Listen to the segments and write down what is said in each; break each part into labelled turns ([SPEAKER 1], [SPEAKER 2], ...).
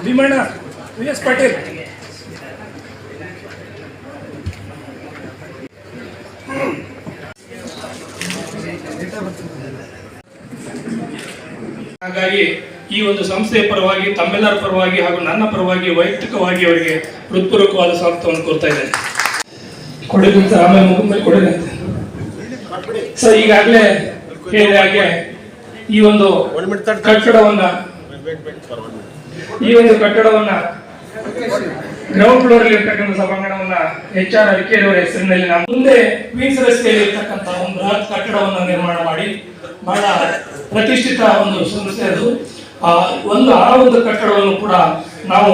[SPEAKER 1] Bhimanna VS. Patil ಹಾಗಾಗಿ ಈ ಒಂದು ಸಂಸ್ಥೆಯ ಪರವಾಗಿ ತಮ್ಮೆಲ್ಲರ ಪರವಾಗಿ ಹಾಗೂ ನನ್ನ ಪರವಾಗಿ ವೈಯಕ್ತಿಕವಾಗಿ ಅವರಿಗೆ ಹೃತ್ಪೂರ್ವಕವಾದ ಸ್ವಾಗತವನ್ನು ಕೋರ್ತಾ ಇದ್ದೇನೆ. ಕೊಡಲಿ ಸರ್, ಆಮೇಲೆ ಮುಗುಂಬಲ್ಲಿ ಕೊಡಲಿ ಸರ್. ಈಗಾಗಲೇ ಹೇಳಿದ ಹಾಗೆ ಈ ಒಂದು ಕಟ್ಟಡವನ್ನ ಗ್ರೌಂಡ್ ಫ್ಲೋರ್ ಅಲ್ಲಿ ಇರ್ತಕ್ಕಂಥ ಸಭಾಂಗಣವನ್ನ HR ಅರಿಕೇರಿ ಅವರ ಹೆಸರಿನಲ್ಲಿ ನಾವು ಮುಂದೆ ಕ್ವೀನ್ಸ್ ರಸ್ತೆಯಲ್ಲಿ ಇರ್ತಕ್ಕಂಥ ಒಂದು ಬೃಹತ್ ಕಟ್ಟಡವನ್ನ ನಿರ್ಮಾಣ ಮಾಡಿ ಬಹಳ ಪ್ರತಿಷ್ಠಿತ ಒಂದು ಸಂಸ್ಥೆ ಅದು. ಆ ಒಂದು ಕಟ್ಟಡವನ್ನು ಕೂಡ ನಾವು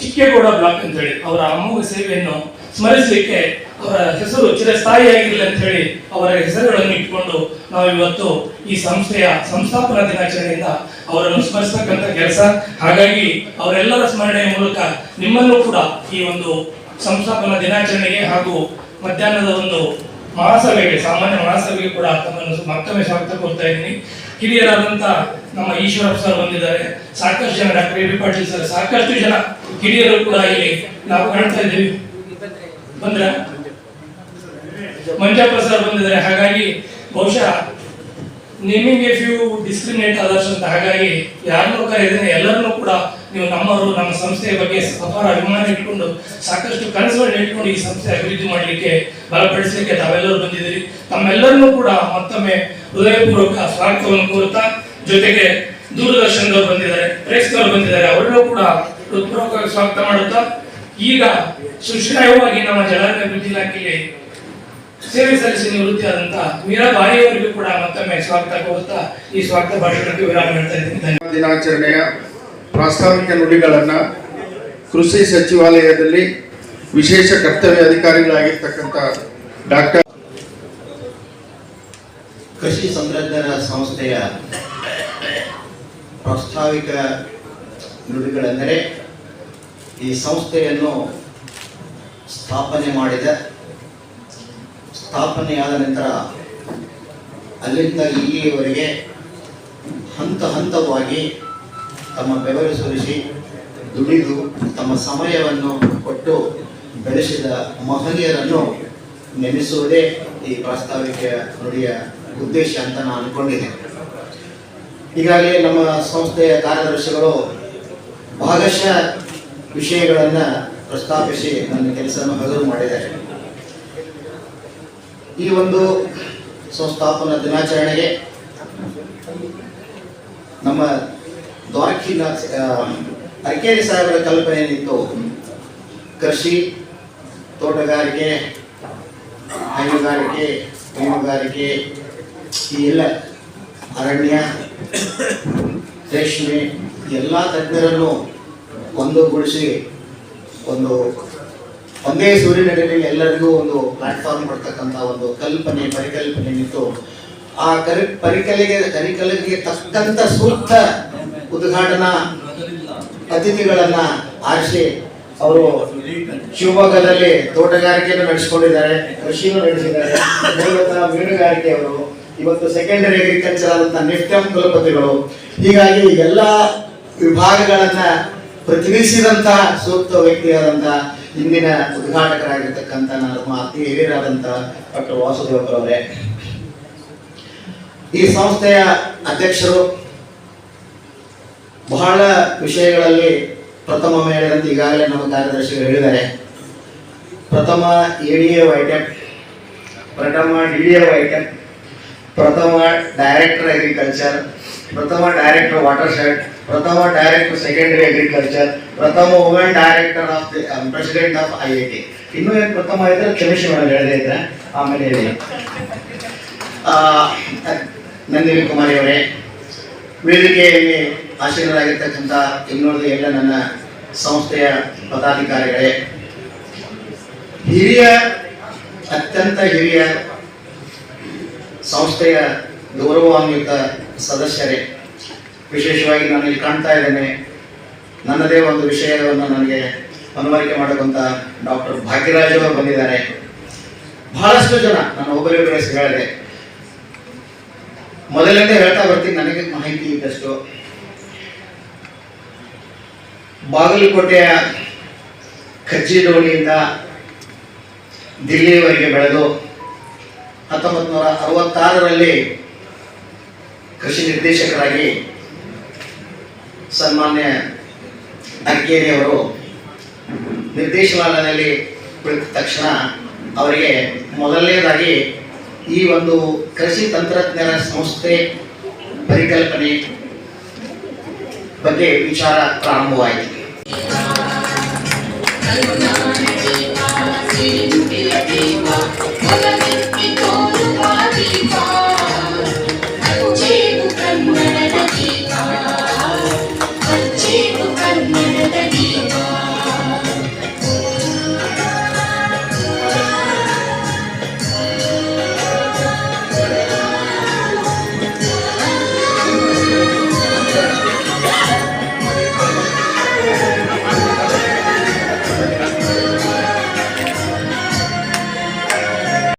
[SPEAKER 1] ಚಿಕ್ಕೇಗೌಡ ಬ್ಲಾಕ್ ಅಂತ ಹೇಳಿ ಅವರ ಅಮೋಘ ಸೇವೆಯನ್ನು ಸ್ಮರಿಸಲಿಕ್ಕೆ ಅವರ ಹೆಸರು ಚಿರಸ್ಥಾಯಿಯಾಗಿರಲಿ ಅಂತ ಹೇಳಿ ಅವರ ಹೆಸರುಗಳನ್ನು ಇಟ್ಕೊಂಡು ನಾವು ಇವತ್ತು ಈ ಸಂಸ್ಥೆಯ ಸಂಸ್ಥಾಪನಾ ದಿನಾಚರಣೆಯಿಂದ ಅವರನ್ನು ಸ್ಮರಿಸತಕ್ಕಂಥ ಕೆಲಸ. ಹಾಗಾಗಿ ಅವರೆಲ್ಲರ ಸ್ಮರಣೆಯ ಮೂಲಕ ನಿಮ್ಮನ್ನು ಕೂಡ ಈ ಒಂದು ಸಂಸ್ಥಾಪನಾ ದಿನಾಚರಣೆಗೆ ಹಾಗೂ ಮಧ್ಯಾಹ್ನದ ಒಂದು ಮಹಾಸಭೆಗೆ, ಸಾಮಾನ್ಯ ಮಹಾಸಭೆಗೆ ಕೂಡ ತಮ್ಮನ್ನು ಮತ್ತೊಮ್ಮೆ ಸ್ವಾಗತ ಕೊಡ್ತಾ ಇದ್ದೀನಿ. ಹಿರಿಯರಾದಂತ ನಮ್ಮ ಈಶ್ವರಪ್ಪ ಸರ್ ಬಂದಿದ್ದಾರೆ, ಸಾಕಷ್ಟು ಜನ ಡಾಕ್ಟರ್ ಎ.ಬಿ. ಪಾಟೀಲ್ ಸರ್, ಸಾಕಷ್ಟು ಜನ ಹಿರಿಯರು ಕೂಡ ಇಲ್ಲಿ ನಾವು ಕಾಣ್ತಾ ಇದ್ದೀವಿ. ಬಂದ್ರ ಮಂಜಪ್ಪ ಸರ್ ಬಂದಿದ್ದಾರೆ. ಹಾಗಾಗಿ ಬಹುಶಃ naming A few discriminate others ಅಂತ, ಹಾಗಾಗಿ ಯಾರನ್ನೂ ಕರೆದಿದ್ದೇನೆ, ಎಲ್ಲರನ್ನೂ ಕೂಡ ನೀವು ನಮ್ಮವರು, ನಮ್ಮ ಸಂಸ್ಥೆಯ ಬಗ್ಗೆ ಅಪಾರ ಅಭಿಮಾನ ಇಟ್ಕೊಂಡು ಸಾಕಷ್ಟು ಕನಸುಗಳನ್ನ ಇಟ್ಕೊಂಡು ಈ ಸಂಸ್ಥೆ ಅಭಿವೃದ್ಧಿ ಮಾಡಲಿಕ್ಕೆ ಬಲಪಡಿಸಲಿಕ್ಕೆ ತಾವೆಲ್ಲರೂ ಬಂದಿದ್ದೀರಿ. ತಮ್ಮೆಲ್ಲರನ್ನೂ ಕೂಡ ಮತ್ತೊಮ್ಮೆ ಹೃದಯಪೂರ್ವಕ ಸ್ವಾಗತವನ್ನು ಕೋರುತ್ತಾ, ಜೊತೆಗೆ ದೂರದರ್ಶನದವರು ಬಂದಿದ್ದಾರೆ, ಪ್ರೆಸ್ನವರು ಬಂದಿದ್ದಾರೆ, ಅವರನ್ನು ಕೂಡ ಹೃತ್ಪೂರ್ವಕ ಸ್ವಾಗತ ಮಾಡುತ್ತಾ, ಈಗ ಸುಶ್ರಾಯವಾಗಿ ನಮ್ಮ ಜಲಾನಯನ ಅಭಿವೃದ್ಧಿ ಇಲಾಖೆಗೆ ಸೇವೆ ಸಲ್ಲಿಸಿ ನಿವೃತ್ತಿಯಾದಂತ ಮೀರಾಬಾಯಿ ಅವರಿಗೂ ಕೂಡ ಮತ್ತೊಮ್ಮೆ ಸ್ವಾಗತ ಕೋರುತ್ತಾ ಈ ಸ್ವಾಗತ ಭಾಷಣಕ್ಕೆ ವಿರಾಮ ನೀಡ್ತಾ ಇದ್ದೀನಿ.
[SPEAKER 2] ದಿನಾಚರಣೆಯ ಪ್ರಾಸ್ತಾವಿಕ ನುಡಿಗಳನ್ನ ಕೃಷಿ ಸಚಿವಾಲಯದಲ್ಲಿ ವಿಶೇಷ ಕರ್ತವ್ಯ ಅಧಿಕಾರಿಗಳಾಗಿರ್ತಕ್ಕಂಥ ಡಾಕ್ಟರ್
[SPEAKER 3] ಕೃಷಿ ತಂತ್ರಜ್ಞಾನ ಸಂಸ್ಥೆಯ ಪ್ರಾಸ್ತಾವಿಕ ನುಡಿಗಳೆಂದರೆ, ಈ ಸಂಸ್ಥೆಯನ್ನು ಸ್ಥಾಪನೆಯಾದ ನಂತರ ಅಲ್ಲಿಂದ ಇಲ್ಲಿಯವರೆಗೆ ಹಂತವಾಗಿ ತಮ್ಮ ಬೆವರು ಸುರಿಸಿ ದುಡಿದು ತಮ್ಮ ಸಮಯವನ್ನು ಕೊಟ್ಟು ಬೆಳೆಸಿದ ಮಹನೀಯರನ್ನು ನೆನೆಸುವುದೇ ಈ ಪ್ರಾಸ್ತಾವಿಕ ನುಡಿಯ ಉದ್ದೇಶ ಅಂತ ನಾನು ಅಂದ್ಕೊಂಡಿದ್ದೇನೆ. ಈಗಾಗಲೇ ನಮ್ಮ ಸಂಸ್ಥೆಯ ಕಾರ್ಯದರ್ಶಿಗಳು ಭಾಗಶಃ ವಿಷಯಗಳನ್ನು ಪ್ರಸ್ತಾಪಿಸಿ ನನ್ನ ಕೆಲಸವನ್ನು ಹಗರು ಮಾಡಿದ್ದಾರೆ. ಈ ಒಂದು ಸಂಸ್ಥಾಪನಾ ದಿನಾಚರಣೆಗೆ ನಮ್ಮ ದ್ವಾರಕಿನಾಥ್ ಅರಕೇರಿ ಸಾಹೇಬರ ಕಲ್ಪನೆ ಏನಿತ್ತು, ಕೃಷಿ, ತೋಟಗಾರಿಕೆ, ಹೈನುಗಾರಿಕೆ, ಮೀನುಗಾರಿಕೆ, ಈ ಎಲ್ಲ ಅರಣ್ಯ, ರೇಷ್ಮೆ ಎಲ್ಲ ತಜ್ಞರನ್ನು ಒಂದುಗೂಡಿಸಿ ಒಂದೇ ಸೂರ್ಯನಡಿಯಲ್ಲಿ ಎಲ್ಲರಿಗೂ ಒಂದು ಪ್ಲಾಟ್ಫಾರ್ಮ್ ಕೊಡ್ತಕ್ಕಂಥ ಒಂದು ಪರಿಕಲ್ಪನೆ ಇತ್ತು. ಆ ಪರಿಕಲ್ಪನೆಗೆ ತಕ್ಕಂತ ಸೂಕ್ತ ಉದ್ಘಾಟನಾ ಅತಿಥಿಗಳನ್ನ ಆರಿಸಿ ಅವರು ಶಿವಮೊಗ್ಗದಲ್ಲಿ ತೋಟಗಾರಿಕೆಯನ್ನು ನಡೆಸಿಕೊಂಡಿದ್ದಾರೆ, ಕೃಷಿಯನ್ನು ನಡೆಸಿದ್ದಾರೆ, ಮೂಲತಃ ಮೀನುಗಾರಿಕೆ ಅವರು, ಇವತ್ತು ಸೆಕೆಂಡರಿ ಅಗ್ರಿಕಲ್ಚರ್ ಆದಂತಹ ನಿಫ್ಟಮ್ ಕುಲಪತಿಗಳು. ಹೀಗಾಗಿ ಎಲ್ಲ ವಿಭಾಗಗಳನ್ನ ಪ್ರತಿನಿಧಿಸಿದಂತಹ ಸೂಕ್ತ ವ್ಯಕ್ತಿಯಾದಂತಹ ಇಂದಿನ ಉದ್ಘಾಟಕರಾಗಿರ್ತಕ್ಕಂಥ ನಮ್ಮ ಅತಿ ಹಿರಿಯರಾದಂಥ ಡಾಕ್ಟರ್ ವಾಸುದೇವರವರೇ, ಈ ಸಂಸ್ಥೆಯ ಅಧ್ಯಕ್ಷರು, ಬಹಳ ವಿಷಯಗಳಲ್ಲಿ ಪ್ರಥಮ ಹೇಳಿದಂತೆ ಈಗಾಗಲೇ ನಮ್ಮ ಕಾರ್ಯದರ್ಶಿಗಳು ಹೇಳಿದ್ದಾರೆ. ಪ್ರಥಮ ಎಡಿಎ ವೈಟೆಕ್, ಪ್ರಥಮ ಡಿಡಿಎ ವೈಟೆಕ್, ಪ್ರಥಮ ಡೈರೆಕ್ಟರ್ ಅಗ್ರಿಕಲ್ಚರ್, ಪ್ರಥಮ ಡೈರೆಕ್ಟರ್ ವಾಟರ್ ಶೆಡ್, ಪ್ರಥಮ ಡೈರೆಕ್ಟರ್ ಸೆಕೆಂಡರಿ ಅಗ್ರಿಕಲ್ಚರ್, ಪ್ರಥಮ women director of president of IIT. ಇನ್ನೂ ಏನು ಪ್ರಥಮ ಇದ್ರೆ ಕ್ಷಮಿಸಿ ಮೇಡಮ್, ಹೇಳದೇ ಇದ್ರೆ ಆಮೇಲೆ ಹೇಳಿ. ನಂದಿನಿ ಕುಮಾರಿ ಅವರೇ, ವೇದಿಕೆಯಲ್ಲಿ ಆಸೀನರಾಗಿರ್ತಕ್ಕಂಥ ಇನ್ನುಳಿದ ಎಲ್ಲ ನನ್ನ ಸಂಸ್ಥೆಯ ಪದಾಧಿಕಾರಿಗಳೇ, ಹಿರಿಯ ಅತ್ಯಂತ ಹಿರಿಯ ಸಂಸ್ಥೆಯ ಗೌರವಾನ್ವಿತ ಸದಸ್ಯರೇ, ವಿಶೇಷವಾಗಿ ನಾನು ಇಲ್ಲಿ ಕಾಣ್ತಾ ಇದ್ದೇನೆ, ನನ್ನದೇ ಒಂದು ವಿಷಯವನ್ನು ನನಗೆ ಮನವರಿಕೆ ಮಾಡಕ್ಕಂತ ಡಾಕ್ಟರ್ ಭಾಗ್ಯರಾಜ್ ಅವರು ಬಂದಿದ್ದಾರೆ. ಬಹಳಷ್ಟು ಜನ, ನಾನು ಒಬ್ಬರೊಬ್ಬರ ಹೆಸರು ಹೇಳಿದೆ, ಮೊದಲಿಂದ ಹೇಳ್ತಾ ಬರ್ತೀನಿ, ನನಗೆ ಮಾಹಿತಿ ಇದ್ದಷ್ಟು. ಬಾಗಲಕೋಟೆಯ ಕಜ್ಜಿಡೋಳಿಯಿಂದ ದಿಲ್ಲಿಯವರೆಗೆ ಬೆಳೆದು 1966ರಲ್ಲಿ ಕೃಷಿ ನಿರ್ದೇಶಕರಾಗಿ ಸನ್ಮಾನ್ಯ ಅರ್ಕೇರಿಯವರು ನಿರ್ದೇಶನಾಲಯದಲ್ಲಿ ಕುಳಿತ ತಕ್ಷಣ ಅವರಿಗೆ ಮೊದಲನೇದಾಗಿ ಈ ಒಂದು ಕೃಷಿ ತಂತ್ರಜ್ಞರ ಸಂಸ್ಥೆ ಪರಿಕಲ್ಪನೆ ಬಗ್ಗೆ ವಿಚಾರ ಪ್ರಾರಂಭವಾಯಿತು.
[SPEAKER 4] ಕರುಣಾನಿಧಿ